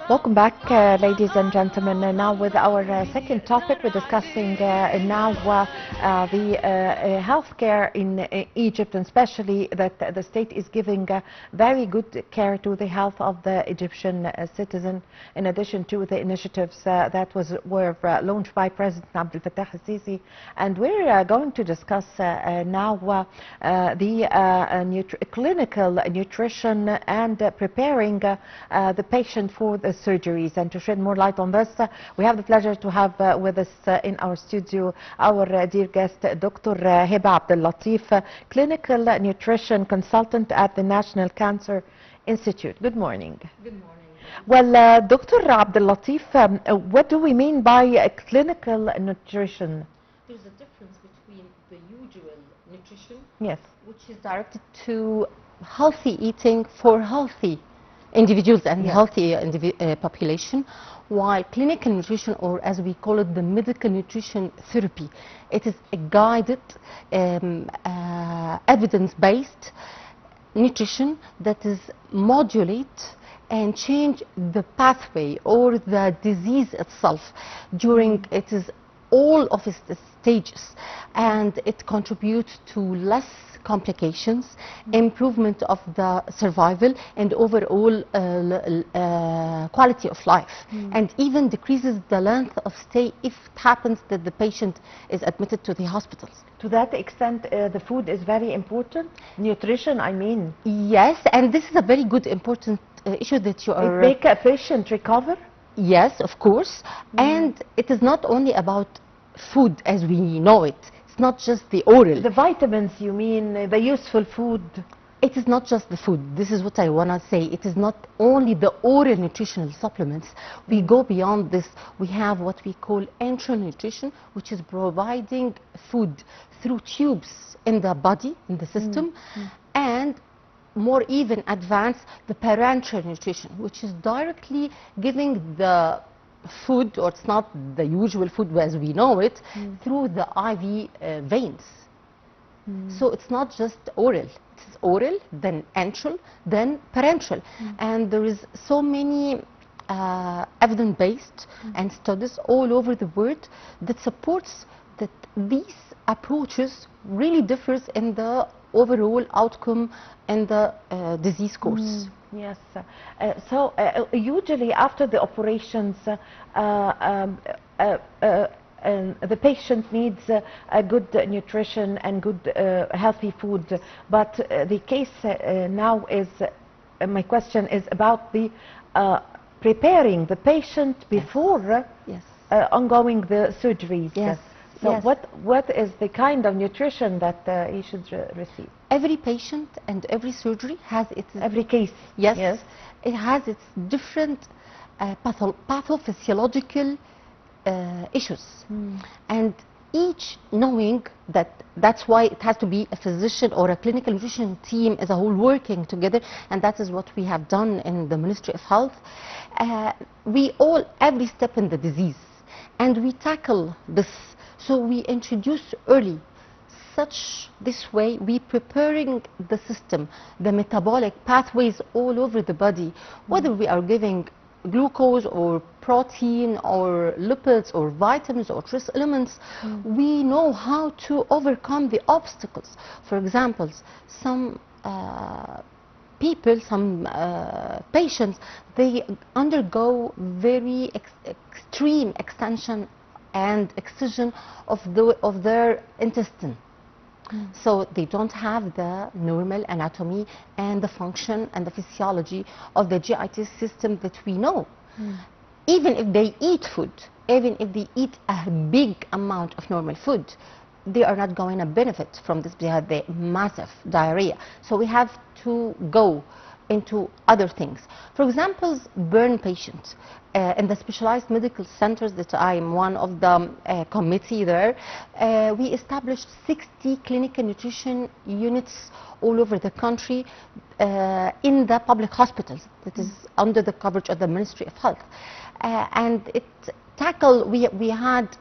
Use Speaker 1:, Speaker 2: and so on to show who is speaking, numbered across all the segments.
Speaker 1: Welcome back, ladies and gentlemen. Now with our second topic, we're discussing now the healthcare in Egypt, and especially that the state is giving very good care to the health of the Egyptian citizen, in addition to the initiatives that were launched by President Abdel Fattah al-Sisi. And we're going to discuss now the clinical nutrition and preparing the patient for the surgeries. And to shed more light on this, we have the pleasure to have with us in our studio our dear guest, Dr. Heba Latif, clinical nutrition consultant at the National Cancer Institute. Good morning.
Speaker 2: Good morning.
Speaker 1: Well, Dr. Abdel Latif, what do we mean by clinical nutrition?
Speaker 2: There's a difference between the usual nutrition,
Speaker 1: Yes,
Speaker 2: which is directed to healthy eating for healthy individuals and healthy population, while clinical nutrition, or as we call it, the medical nutrition therapy, it is a guided, evidence-based nutrition that is modulate and change the pathway or the disease itself during it is all of its stages, and it contributes to less complications, improvement of the survival and overall quality of life, and even decreases the length of stay if it happens that the patient is admitted to the hospitals.
Speaker 1: to that extent, the food is very important. Nutrition, I mean.
Speaker 2: Yes, and this is a very good important issue that you are...
Speaker 1: It make a patient recover?
Speaker 2: Yes, of course, and it is not only about food as we know it. It's not just the oral.
Speaker 1: The vitamins, you mean, the useful food?
Speaker 2: It is not just the food. This is what I want to say. It is not only the oral nutritional supplements. We go beyond this. We have what we call enteral nutrition, which is providing food through tubes in the body, in the system, and more even advanced, the parenteral nutrition, which is directly giving the food, or it's not the usual food as we know it, through the IV veins. So it's not just oral. It's oral, then enteral, then parenteral. And there is so many evidence-based and studies all over the world that supports that these approaches really differs in the overall outcome and the disease course.
Speaker 1: Yes. So usually after the operations, the patient needs a good nutrition and good healthy food. But the case now is, my question is about the preparing the patient before ongoing the surgeries.
Speaker 2: Yes.
Speaker 1: So what is the kind of nutrition that he should receive?
Speaker 2: Every patient and every surgery has its...
Speaker 1: Every case?
Speaker 2: Yes. It has its different pathophysiological issues. And each knowing that, that's why it has to be a physician or a clinical nutrition team as a whole working together, and that is what we have done in the Ministry of Health. We all, every step in the disease, and we tackle this. So we introduce early, this way we preparing the system, the metabolic pathways all over the body, whether we are giving glucose or protein or lipids or vitamins or trace elements, we know how to overcome the obstacles. For example, some people, some patients, they undergo very extreme extension and excision of their intestine. So they don't have the normal anatomy and the function and the physiology of the GIT system that we know. Even if they eat food, even if they eat a big amount of normal food, they are not going to benefit from this. They have the massive diarrhea. So we have to go into other things. For example, burn patients. In the specialized medical centers that I am one of the committee there, we established 60 clinical nutrition units all over the country in the public hospitals that is under the coverage of the Ministry of Health. And it we had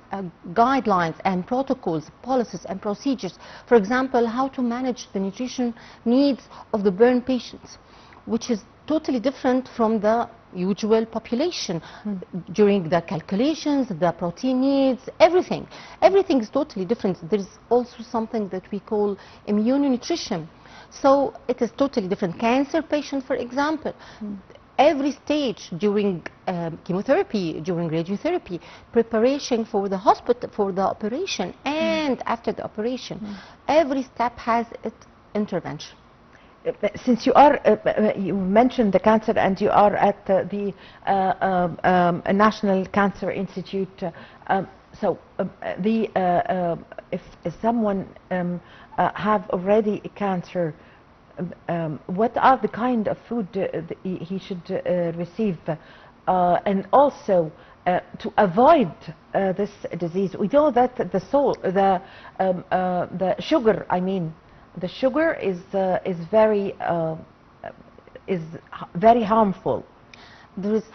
Speaker 2: guidelines and protocols, policies and procedures. For example, how to manage the nutrition needs of the burn patients. which is totally different from the usual population. During the calculations, the protein needs, everything is totally different. There's also something that we call immunonutrition. So it is totally different. Cancer patient, for example, every stage during chemotherapy, during radiotherapy, preparation for the hospital, for the operation, and after the operation, every step has its intervention.
Speaker 1: Since you are, you mentioned the cancer, and you are at the National Cancer Institute. If someone have already cancer, what are the kind of food he should receive, and also to avoid this disease? We know that the sugar, I mean, the sugar is very harmful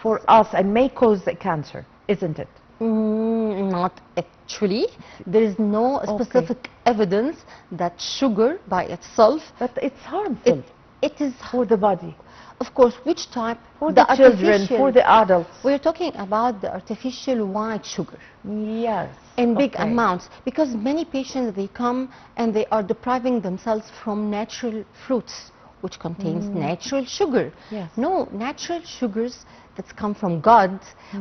Speaker 1: for us and may cause cancer, isn't it?
Speaker 2: Not actually. There is no specific evidence that sugar by itself.
Speaker 1: But it's harmful.
Speaker 2: It is
Speaker 1: for the body.
Speaker 2: Of course, which type?
Speaker 1: For the children, for the adults.
Speaker 2: We're talking about the artificial white sugar.
Speaker 1: Yes.
Speaker 2: In big amounts, because many patients, they come and they are depriving themselves from natural fruits, which contains natural sugar.
Speaker 1: Yes.
Speaker 2: No, natural sugars that come from God,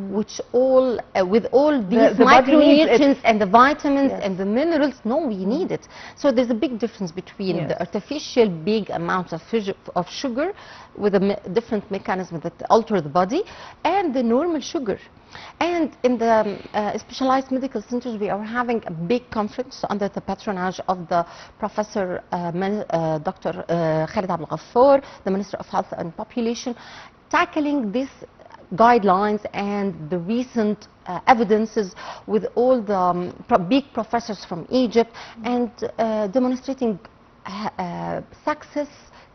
Speaker 2: which all with all these micronutrients and the vitamins and the minerals. No, we need it. So there's a big difference between the artificial big amounts of sugar with a different mechanism that alter the body, and the normal sugar. And in the specialized medical centers, we are having a big conference under the patronage of the Professor Dr. Khalid Abdel Ghaffar, the Minister of Health and Population, tackling these guidelines and the recent evidences with all the big professors from Egypt, and demonstrating success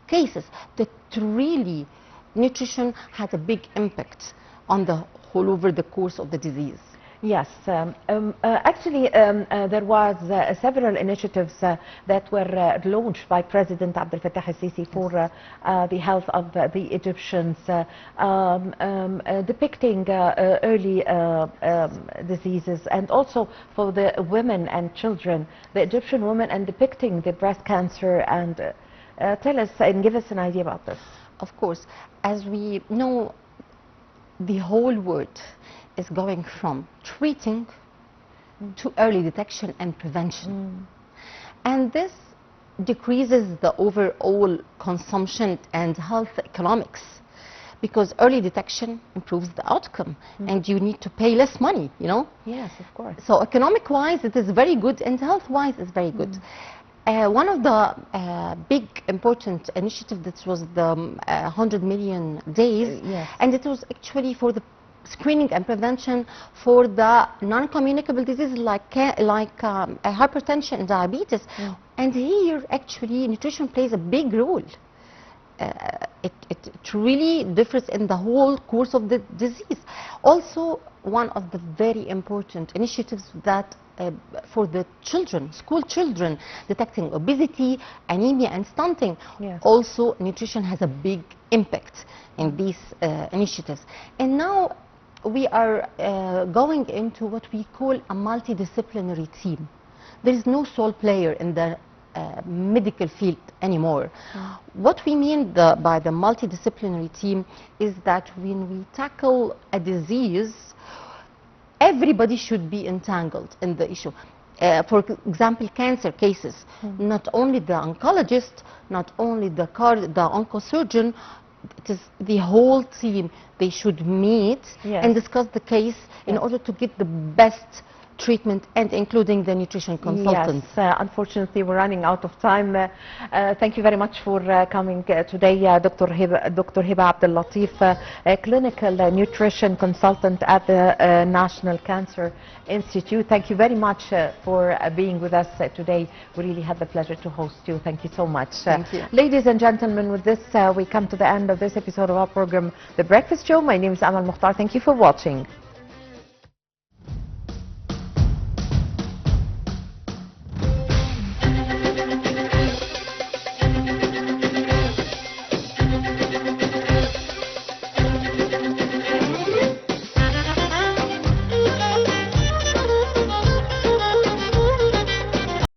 Speaker 2: cases that really nutrition has a big impact on the all over the course of the disease.
Speaker 1: Yes, actually there was several initiatives that were launched by President Abdel Fattah al-Sisi for the health of the Egyptians, depicting early diseases, and also for the women and children, the Egyptian women, and depicting the breast cancer. And tell us and give us an idea about this.
Speaker 2: Of course, as we know, the whole world is going from treating to early detection and prevention. And this decreases the overall consumption and health economics, because early detection improves the outcome, and you need to pay less money, you know?
Speaker 1: Yes, of course.
Speaker 2: So economic-wise, it is very good, and health-wise, it's very good. One of the big important initiatives, that was the 100 million days, and it was actually for the screening and prevention for the non-communicable diseases like hypertension and diabetes. And here, actually, nutrition plays a big role. It really differs in the whole course of the disease. Also, one of the very important initiatives that for the children, school children, detecting obesity, anemia, and stunting. Also, nutrition has a big impact in these initiatives. And now we are going into what we call a multidisciplinary team. There is no sole player in the medical field anymore. What we mean by the multidisciplinary team is that when we tackle a disease, everybody should be entangled in the issue. For example, cancer cases, not only the oncologist, not only the oncosurgeon, it is the whole team. They should meet and discuss the case in order to get the best treatment, and including the nutrition consultants.
Speaker 1: Yes, unfortunately we're running out of time. Thank you very much for coming today, Dr. Heba Abdel Latif, a clinical nutrition consultant at the National Cancer Institute. Thank you very much for being with us today. We really had the pleasure to host you. Thank you so much.
Speaker 2: Thank you.
Speaker 1: Ladies and gentlemen, with this we come to the end of this episode of our program, The Breakfast Show. My name is Amal Mukhtar. Thank you for watching.